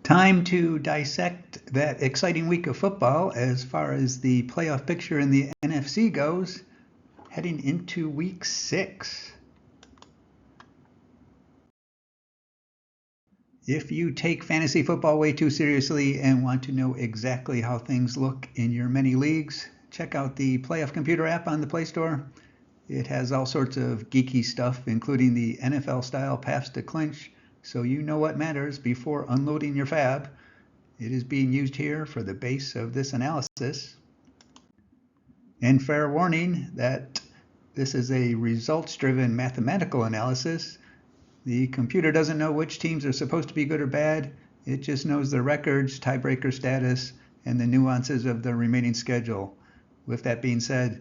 Time to dissect that exciting week of football as far as the playoff picture in the NFC goes, heading into week 6. If you take fantasy football way too seriously and want to know exactly how things look in your many leagues, check out the Playoff Computer app on the Play Store. It has all sorts of geeky stuff, including the NFL-style paths to clinch, so you know what matters before unloading your fab. It is being used here for the base of this analysis. And fair warning that this is a results-driven mathematical analysis. The computer doesn't know which teams are supposed to be good or bad. It just knows their records, tiebreaker status, and the nuances of the remaining schedule. With that being said,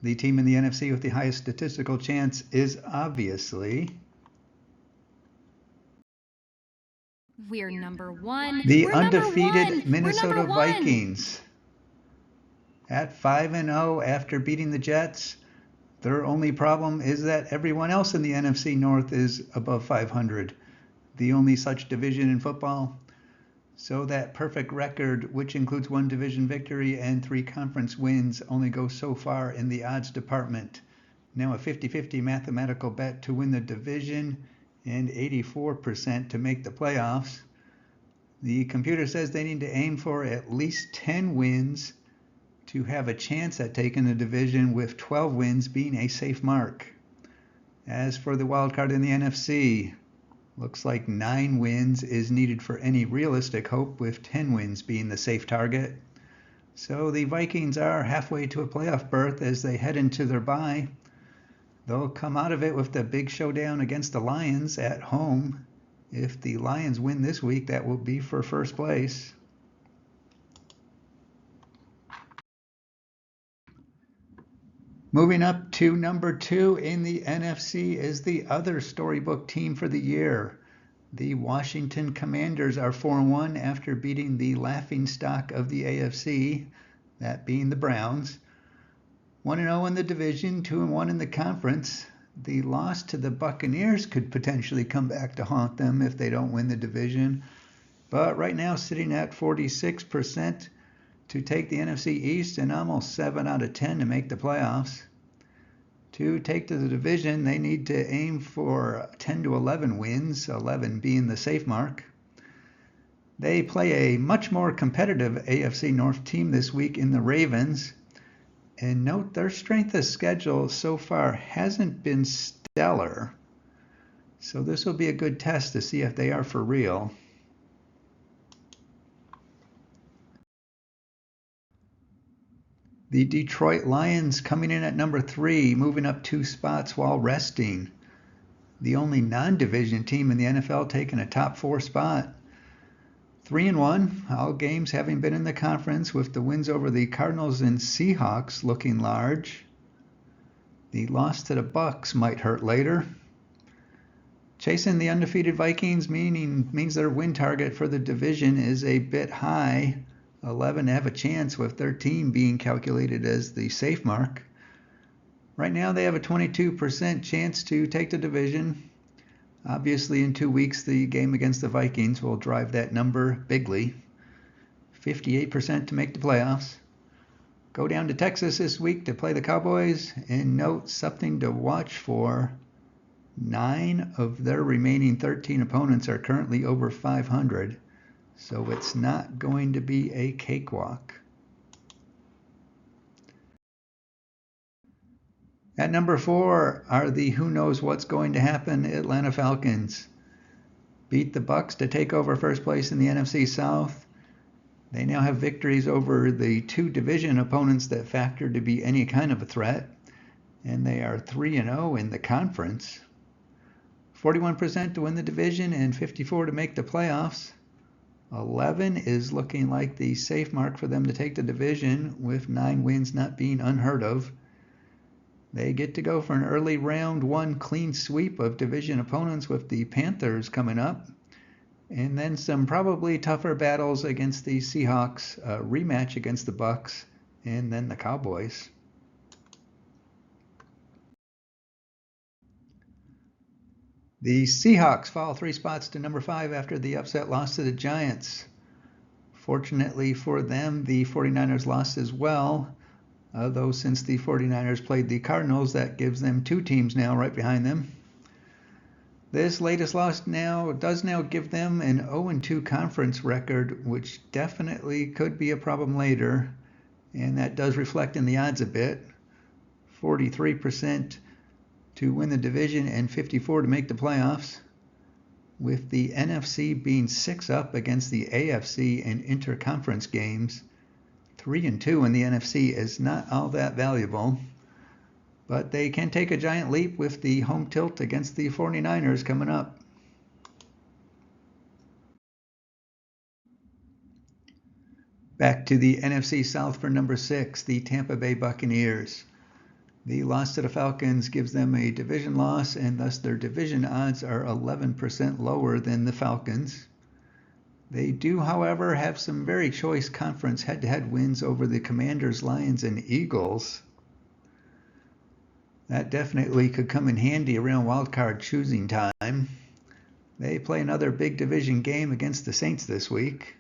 the team in the NFC with the highest statistical chance is obviously We're number one. the We're undefeated number one. Minnesota We're number one. Vikings. At 5-0 after beating the Jets, their only problem is that everyone else in the NFC North is above 500, the only such division in football. So that perfect record, which includes 1 division victory and 3 conference wins, only goes so far in the odds department. Now a 50-50 mathematical bet to win the division and 84% to make the playoffs. The computer says they need to aim for at least 10 wins to have a chance at taking the division, with 12 wins being a safe mark. As for the wild card in the NFC, looks like 9 wins is needed for any realistic hope, with 10 wins being the safe target. So the Vikings are halfway to a playoff berth as they head into their bye. They'll come out of it with the big showdown against the Lions at home. If the Lions win this week, that will be for first place. Moving up to number 2 in the NFC is the other storybook team for the year. The Washington Commanders are 4-1 after beating the laughingstock of the AFC, that being the Browns. 1-0 in the division, 2-1 in the conference. The loss to the Buccaneers could potentially come back to haunt them if they don't win the division. But right now sitting at 46% to take the NFC East and almost 7 out of 10 to make the playoffs. To take to the division, they need to aim for 10 to 11 wins, 11 being the safe mark. They play a much more competitive AFC North team this week in the Ravens. And note their strength of schedule so far hasn't been stellar. So this will be a good test to see if they are for real. The Detroit Lions coming in at number 3, moving up 2 spots while resting. The only non-division team in the NFL taking a top 4 spot. 3-1, all games having been in the conference, with the wins over the Cardinals and Seahawks looking large. The loss to the Bucs might hurt later. Chasing the undefeated Vikings means their win target for the division is a bit high. 11 have a chance, with 13 being calculated as the safe mark. Right now they have a 22% chance to take the division. Obviously in 2 weeks the game against the Vikings will drive that number bigly. 58% to make the playoffs. Go down to Texas this week to play the Cowboys, and note something to watch for. 9 of their remaining 13 opponents are currently over 500. So it's not going to be a cakewalk. At number 4 are the who knows what's going to happen Atlanta Falcons. Beat the Bucs to take over first place in the NFC South. They now have victories over the 2 division opponents that factor to be any kind of a threat. And they are 3-0 in the conference. 41% to win the division and 54% to make the playoffs. 11 is looking like the safe mark for them to take the division, with 9 wins not being unheard of. They get to go for an early round 1 clean sweep of division opponents with the Panthers coming up, and then some probably tougher battles against the Seahawks, a rematch against the Bucs, and then the Cowboys. The Seahawks fall 3 spots to number 5 after the upset loss to the Giants. Fortunately for them, the 49ers lost as well, though since the 49ers played the Cardinals, that gives them 2 teams now right behind them. This latest loss does give them an 0-2 conference record, which definitely could be a problem later, and that does reflect in the odds a bit. 43% to win the division and 54% to make the playoffs, with the NFC being 6 up against the AFC in interconference games. 3-2 in the NFC is not all that valuable, but they can take a giant leap with the home tilt against the 49ers coming up. Back to the NFC South for number 6, the Tampa Bay Buccaneers. The loss to the Falcons gives them a division loss, and thus their division odds are 11% lower than the Falcons. They do, however, have some very choice conference head-to-head wins over the Commanders, Lions, and Eagles. That definitely could come in handy around wildcard choosing time. They play another big division game against the Saints this week.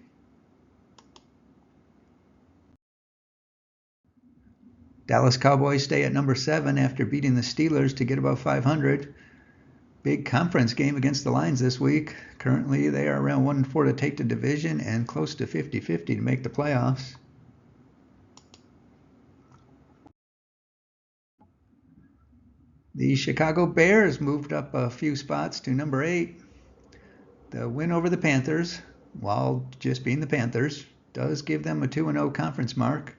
Dallas Cowboys stay at number 7 after beating the Steelers to get above 500. Big conference game against the Lions this week. Currently, they are around 1-4 to take the division and close to 50-50 to make the playoffs. The Chicago Bears moved up a few spots to number 8. The win over the Panthers, while just being the Panthers, does give them a 2-0 conference mark.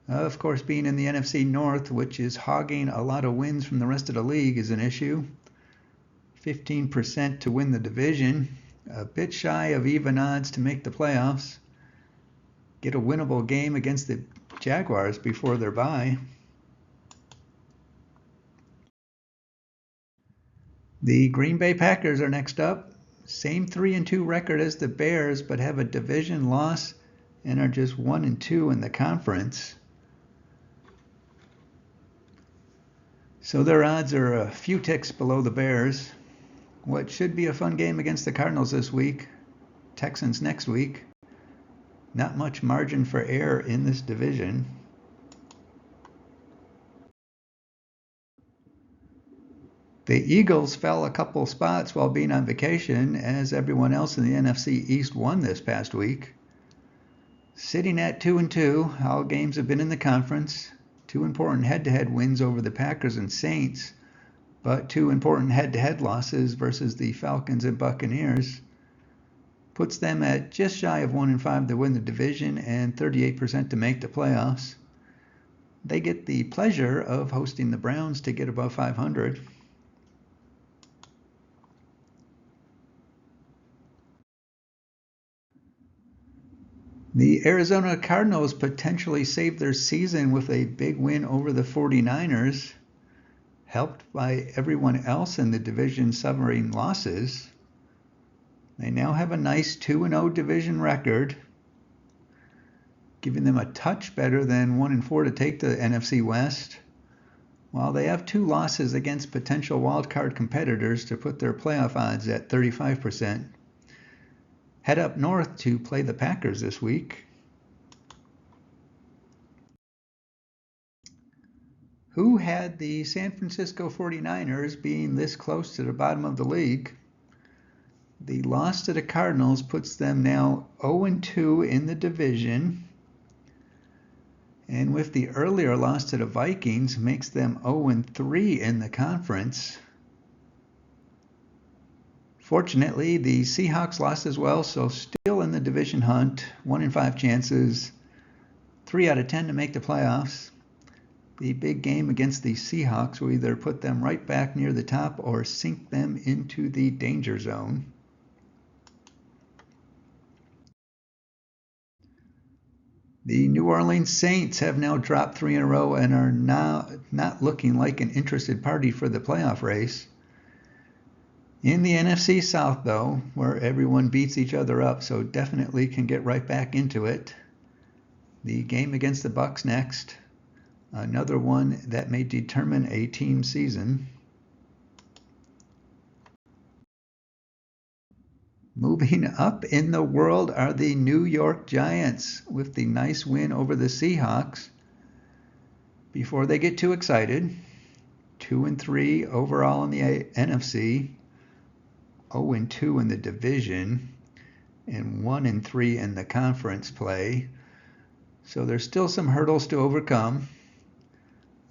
Of course, being in the NFC North, which is hogging a lot of wins from the rest of the league, is an issue. 15% to win the division, a bit shy of even odds to make the playoffs. Get a winnable game against the Jaguars before their bye. The Green Bay Packers are next up. Same 3-2 record as the Bears, but have a division loss and are just 1-2 in the conference. So their odds are a few ticks below the Bears. What should be a fun game against the Cardinals this week. Texans next week. Not much margin for error in this division. The Eagles fell a couple spots while being on vacation, as everyone else in the NFC East won this past week. Sitting at 2-2, all games have been in the conference. 2 important head-to-head wins over the Packers and Saints, but 2 important head-to-head losses versus the Falcons and Buccaneers. Puts them at just shy of 1-5 to win the division and 38% to make the playoffs. They get the pleasure of hosting the Browns to get above 500. The Arizona Cardinals potentially saved their season with a big win over the 49ers, helped by everyone else in the division suffering losses. They now have a nice 2-0 division record, giving them a touch better than 1-4 to take the NFC West, while they have 2 losses against potential wildcard competitors to put their playoff odds at 35%. Head up north to play the Packers this week. Who had the San Francisco 49ers being this close to the bottom of the league? The loss to the Cardinals puts them now 0-2 in the division, and with the earlier loss to the Vikings makes them 0-3 in the conference. Fortunately, the Seahawks lost as well, so still in the division hunt, 1-5 chances, 3 out of 10 to make the playoffs. The big game against the Seahawks will either put them right back near the top or sink them into the danger zone. The New Orleans Saints have now dropped 3 in a row and are now not looking like an interested party for the playoff race. In the NFC South, though, where everyone beats each other up, so definitely can get right back into it. The game against the Bucs next, another one that may determine a team season. Moving up in the world are the New York Giants with the nice win over the Seahawks. Before they get too excited, 2-3 overall in the NFC, 0-2 in the division, and 1-3 in the conference play. So there's still some hurdles to overcome.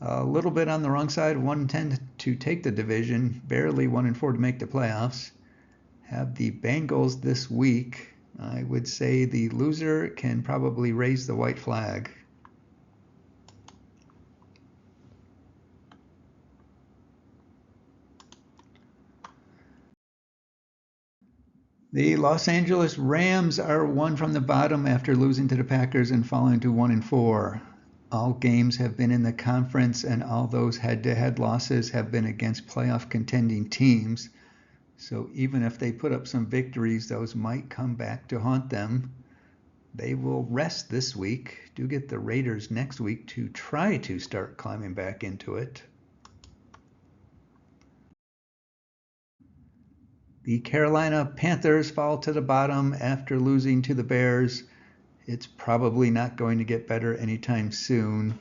A little bit on the wrong side, 1-10 to take the division, barely 1-4 to make the playoffs. Have the Bengals this week. I would say the loser can probably raise the white flag. The Los Angeles Rams are one from the bottom after losing to the Packers and falling to 1-4. All games have been in the conference, and all those head-to-head losses have been against playoff contending teams. So even if they put up some victories, those might come back to haunt them. They will rest this week. Do get the Raiders next week to try to start climbing back into it. The Carolina Panthers fall to the bottom after losing to the Bears. It's probably not going to get better anytime soon.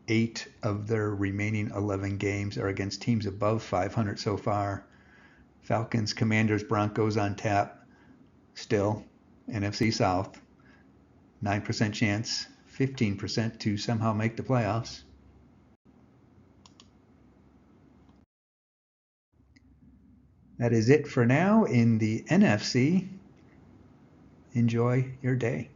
8 of their remaining 11 games are against teams above 500 so far. Falcons, Commanders, Broncos on tap. Still, NFC South. 9% chance, 15% to somehow make the playoffs. That is it for now in the NFC. Enjoy your day.